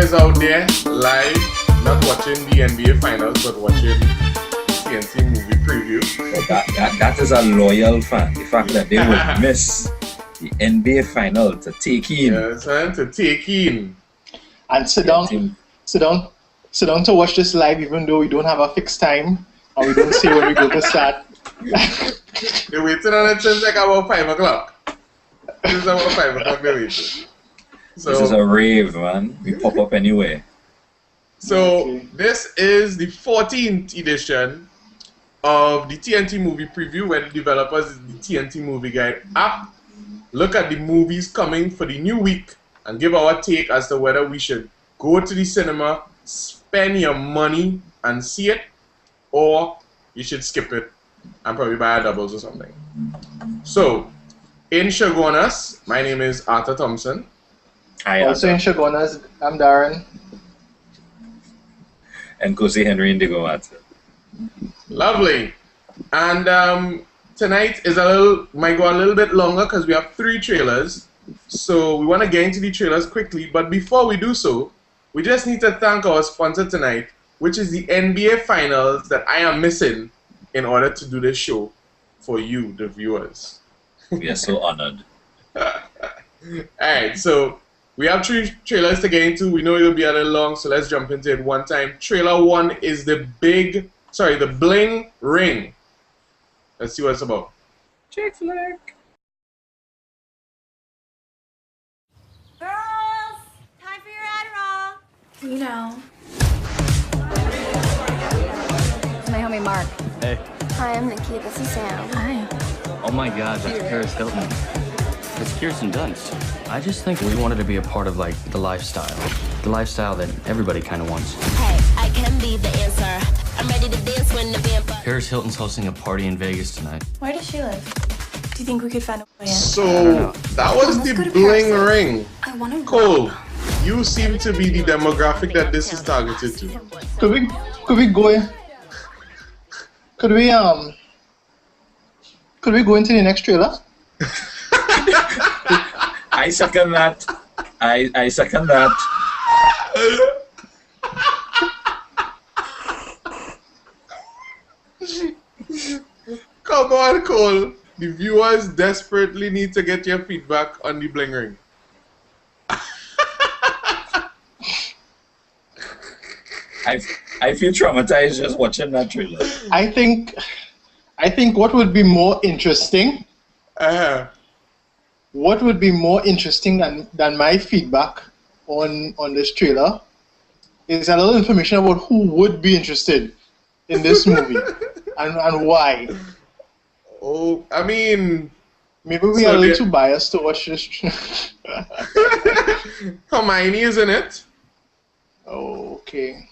is out there live, not watching the NBA Finals, but watching TNT Movie Preview. That is a loyal fan. The fact that they would miss the NBA Final to take in. Yes, and to take in. And sit down to watch this live, even though we don't have a fixed time and we don't say when we go to start. They're waiting on it since like about 5 o'clock. This is about 5 o'clock they're waiting. So, this is a rave, man. We pop up anyway. So this is the 14th edition of the TNT Movie Preview, where the developers is the TNT Movie Guide app. Look at the movies coming for the new week and give our take as to whether we should go to the cinema, spend your money and see it, or you should skip it and probably buy a doubles or something. So, in Shogunas, my name is Arthur Thompson. Hi, Also in Shogunas, I'm Darren. And Kosi Henry Indigo Matter. Lovely. And tonight is might go a little bit longer because we have 3 trailers. So we want to get into the trailers quickly. But before we do so, we just need to thank our sponsor tonight, which is the NBA Finals that I am missing in order to do this show for you, the viewers. We are so honored. Alright, so we have 3 trailers to get into. We know it'll be a little long, so let's jump into it one time. Trailer 1 is the Bling Ring. Let's see what it's about. Chick flick. Girls, time for your Adderall. You know. It's my homie Mark. Hey. Hi, I'm Nikki. This is Sam. Hi. Oh my God, that's Paris Hilton. It's Kirsten Dunst. I just think we wanted to be a part of, like, the lifestyle that everybody kind of wants. Hey, I can be the answer. I'm ready to dance when the band bugs. Paris Hilton's hosting a party in Vegas tonight. Where does she live? Do you think we could find a way in? So that was Let's the go to Bling Paris. Ring. I want to Cole, you seem to be the demographic that this is targeted to. Could we go in? Could we go into the next trailer? I second that. I second that. Come on, Cole. The viewers desperately need to get your feedback on the Bling Ring. I feel traumatized just watching that trailer. I think what would be more interesting what would be more interesting than my feedback on this trailer is a little information about who would be interested in this movie and why. Oh, I mean, Maybe we So are a little the- too biased to watch this. Hermione is in it. Okay.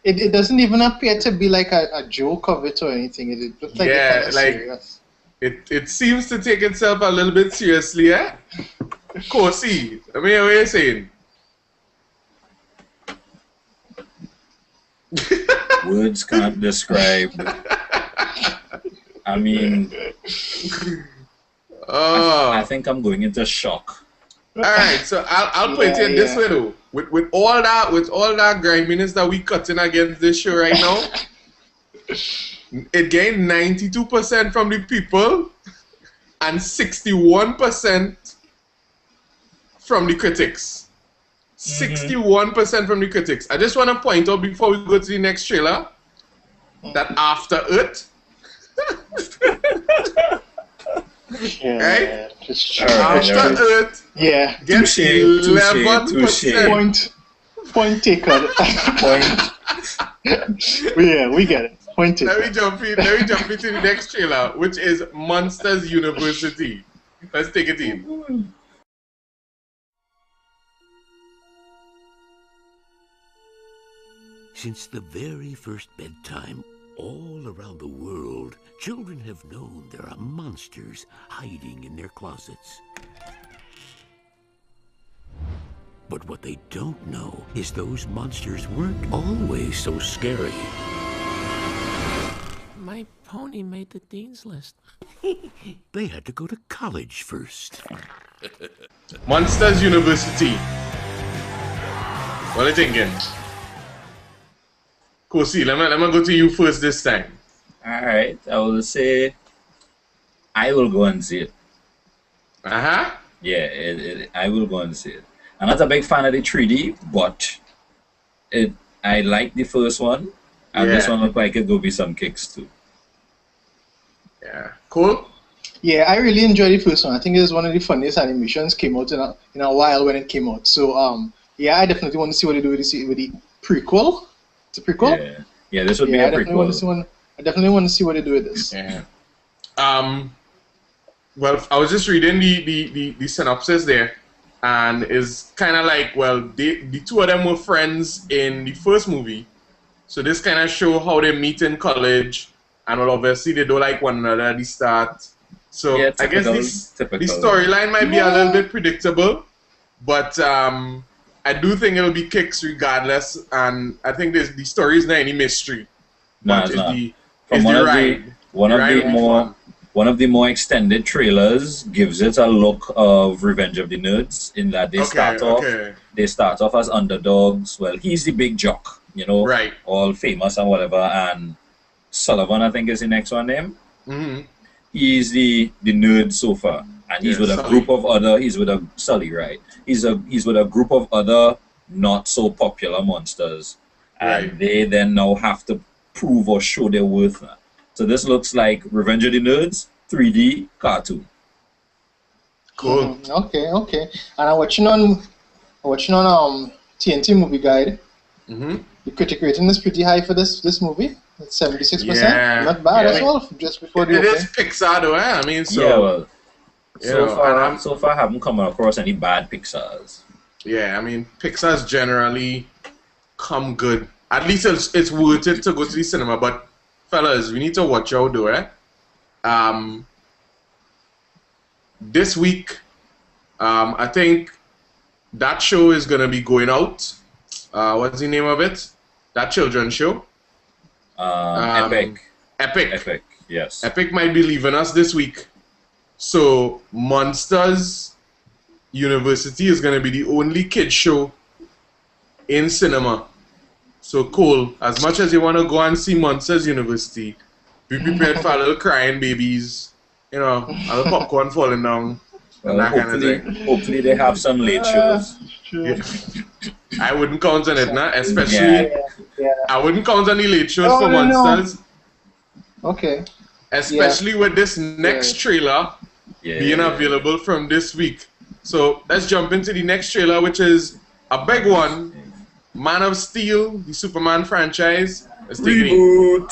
It doesn't even appear to be like a joke of it or anything. It looks like Yeah, it's like- serious. It seems to take itself a little bit seriously, eh? Kosi, I mean, what are you saying? Words can't describe. I mean, I think I'm going into shock. Alright, so I'll put it in this way though. With all that griminess that we cutting against this show right now, it gained 92% from the people and 61% from the critics. 61% from the critics. I just want to point out before we go to the next trailer that after it, right? It's true. After it, Yeah. gets Touche, 11%. Point taken. Yeah, we get it. Point Let me taken. jump into the next trailer, which is Monsters University. Let's take it in. Since the very first bedtime, all around the world, children have known there are monsters hiding in their closets. But what they don't know is those monsters weren't always so scary. My pony made the dean's list. They had to go to college first. Monsters University. What are you thinking? Kosi, let me go to you first this time. Alright, I will say I will go and see it. Yeah, I will go and see it. I'm not a big fan of the 3D, but I like the first one, and this one look like it will be some kicks too. Yeah, cool. Yeah, I really enjoyed the first one. I think it was one of the funniest animations came out in a while when it came out. So yeah, I definitely want to see what they do with the prequel. It's a prequel. Yeah, this would be a prequel. I definitely want to see what they do with this. Yeah. Well, I was just reading the synopsis there, and it's kind of like, well, the two of them were friends in the first movie, so this kind of show how they meet in college, and well, obviously they don't like one another at the start. So yeah, I guess the storyline might be a little bit predictable, but I do think it'll be kicks regardless, and I think the story is not any mystery. No, it's not. One of the more extended trailers gives it a look of Revenge of the Nerds in that they start off as underdogs. Well, he's the big jock, you know, all famous and whatever, and Sullivan, I think, is the next one name. He's the nerd so far, and he's with a group of other. He's with a Sully, right? He's with a group of other not so popular monsters, and they then now have to prove or show their worth now. So this looks like Revenge of the Nerds 3D cartoon. Cool. Okay. And I'm watching on TNT Movie Guide. The critic rating is pretty high for this movie. It's 76%. Yeah. Not bad as well. Just before the opening. It is Pixar though, I mean, so yeah, well, so far I haven't come across any bad Pixars. Yeah, I mean, Pixar's generally come good. At least it's worth it to go to the cinema, but fellas, we need to watch out though, this week, I think that show is gonna be going out. What's the name of it? That children's show? Epic. Yes. Epic might be leaving us this week. So Monsters University is gonna be the only kids show in cinema. So Cole, as much as you want to go and see Monsters University, be prepared for a little crying babies, you know, a little popcorn falling down. Well, hopefully they have some late shows. I wouldn't count on it, nah? Especially, I wouldn't count on the late shows for Monsters. Okay. Especially with this next trailer being available from this week. So let's jump into the next trailer, which is a big one. Man of Steel, the Superman franchise. Let's take it in.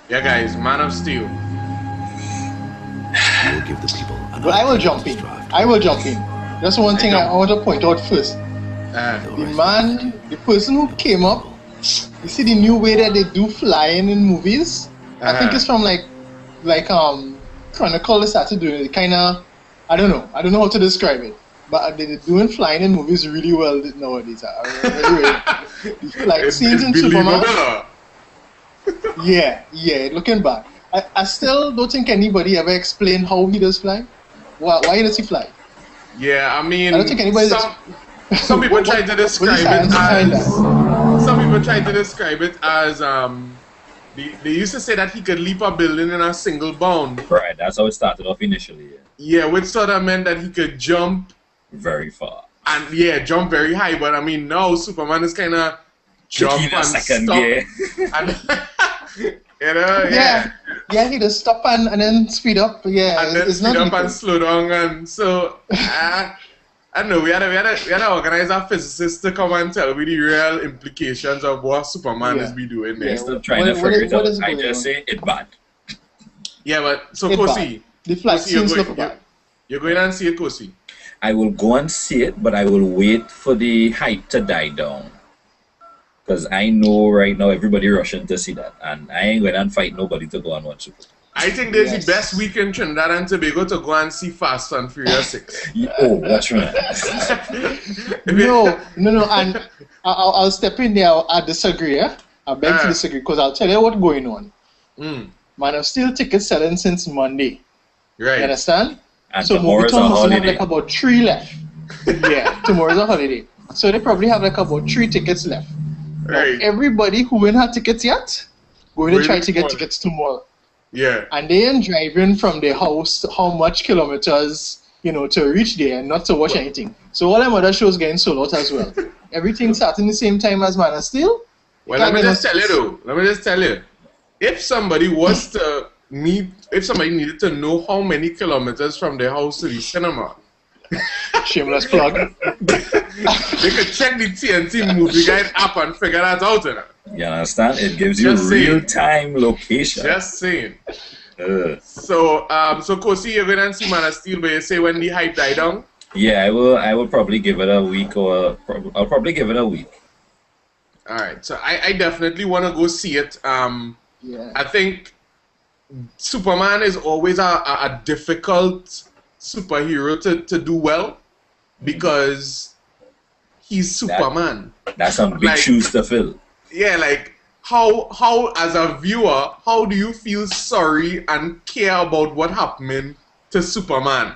Yeah, guys, Man of Steel. You'll give the people well, I will jump in. That's one thing I want to point out first. The person who came up, you see the new way that they do flying in movies? I think it's from like Chronicle started doing it. Kind of, I don't know how to describe it. But they're doing flying in movies really well nowadays. Like scenes in Superman. Yeah, looking back. I still don't think anybody ever explained how he does fly. Why does he fly? Yeah, I mean, I don't think anybody. Some people try to describe it as. Some people try to describe it as They used to say that he could leap a building in a single bound. Right, that's how it started off initially. Yeah, which sort of meant that he could jump very far. And jump very high. But I mean, now Superman is kind of jump and stop. Yeah, he just stop and then speed up. Yeah, and then it's speed not up and slow down, and so I don't know. We had to organize our physicists to come and tell me the real implications of what Superman is be doing there. Still trying to figure it out. I just say it's bad. Yeah, but so Kosi, the flight scenes look bad. You're going and see it, Kosi? I will go and see it, but I will wait for the hype to die down. Because I know right now everybody rushing to see that, and I ain't going to fight nobody to go and watch it. I think this is the best week in Trinidad and Tobago to go and see Fast and Furious 6. Oh, that's right. No, and I'll step in there. I disagree. I beg to disagree because I'll tell you what's going on. Man, I've still tickets selling since Monday. Right. You understand? And so tomorrow's a have holiday. like about 3 left. Yeah, tomorrow's a holiday. So they probably have like about 3 tickets left. Right. Now, everybody who ain't had tickets yet, going to try to get tickets tomorrow. Yeah. And they ain't driving from their house how much kilometers, to reach there and not to watch anything. So all them other shows getting sold out as well. Everything starting the same time as Man of Steel. Well, let me just tell you. If somebody was to if somebody needed to know how many kilometers from their house to the cinema, shameless plug, they could check the TNT Movie Guide app and figure that out. You understand? It gives you real-time location. Just saying. So Kosi, you're going to see Man of Steel, but you say when the hype die down? Yeah, I will probably give it a week, or I'll probably give it a week. All right, so I definitely want to go see it. I think Superman is always a difficult superhero to do well because he's Superman. That's some big shoes to fill. Yeah, like how as a viewer, how do you feel sorry and care about what happening to Superman?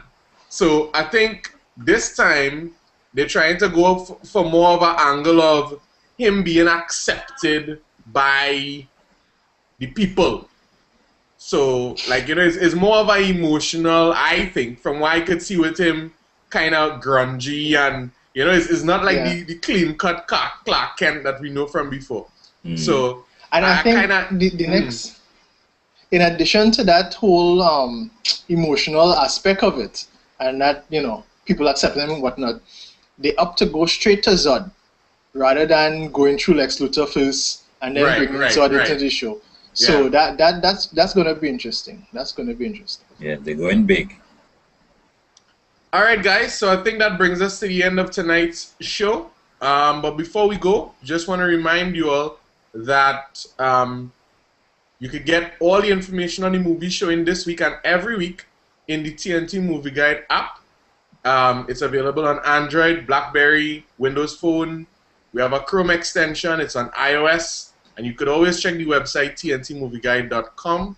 So I think this time they're trying to go for more of an angle of him being accepted by the people. So, like, it's more of an emotional, I think, from what I could see with him, kind of grungy, and, it's not like the clean-cut Clark Kent that we know from before. So, and I think the next, in addition to that whole emotional aspect of it, and that, people accept them and whatnot, they opt to go straight to Zod, rather than going through Lex Luthor first, and then bringing Zod into the show. So that's going to be interesting. Yeah, they're going big. All right, guys. So I think that brings us to the end of tonight's show. But before we go, just want to remind you all that you could get all the information on the movie showing this week and every week in the TNT Movie Guide app. It's available on Android, BlackBerry, Windows Phone. We have a Chrome extension. It's on iOS. And you could always check the website, tntmovieguide.com.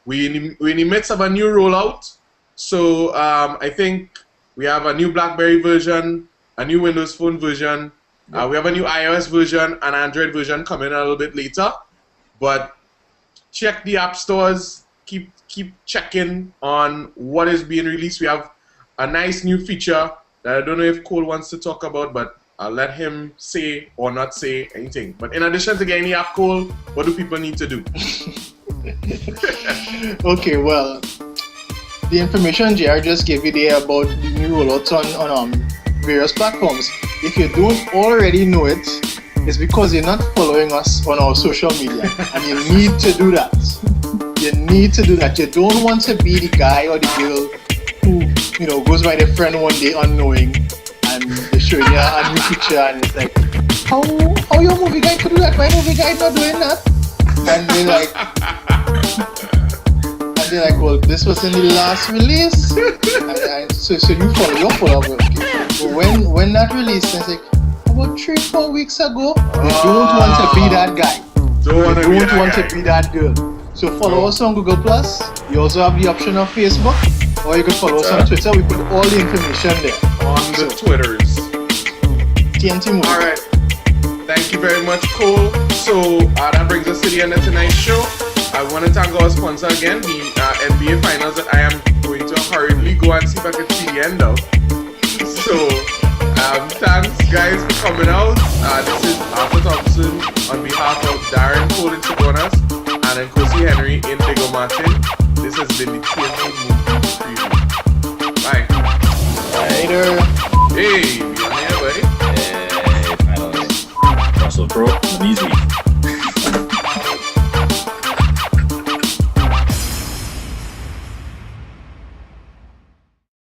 We're in the midst of a new rollout. So I think we have a new BlackBerry version, a new Windows Phone version. We have a new iOS version and Android version coming a little bit later. But check the app stores. Keep checking on what is being released. We have a nice new feature that I don't know if Cole wants to talk about, but I'll let him say or not say anything. But in addition to getting the app, Cole, what do people need to do? Okay, well, the information JR just gave you there about the new rollouts on various platforms. If you don't already know it, it's because you're not following us on our social media. And you need to do that. You need to do that. You don't want to be the guy or the girl who, goes by their friend one day unknowing, and they show you a new picture and it's like, how your movie guide could do that? My movie guide not doing that. And they're like, well, this was in the last release. So you follow your follow-up. Okay. But when that release, it's like about 3-4 weeks ago, you don't want to be that guy. You don't want to be that girl. So follow us on Google+. You also have the option of Facebook, or you can follow us on Twitter. We put all the information there. On the Twitters. TNT Movie. All right. Thank you very much, Cole. So that brings us to the end of tonight's show. I want to thank our sponsor again, the NBA Finals that I am going to hurriedly go and see if I can see the end of. So thanks guys for coming out. This is Arthur Thompson on behalf of Darren Cole in Chabonas and then Kosi Henry in Diego Martin. This has been the TNT Movie Preview. Bye. Later. Hey, we on here, buddy. Finally. Russell Crowe, Measly.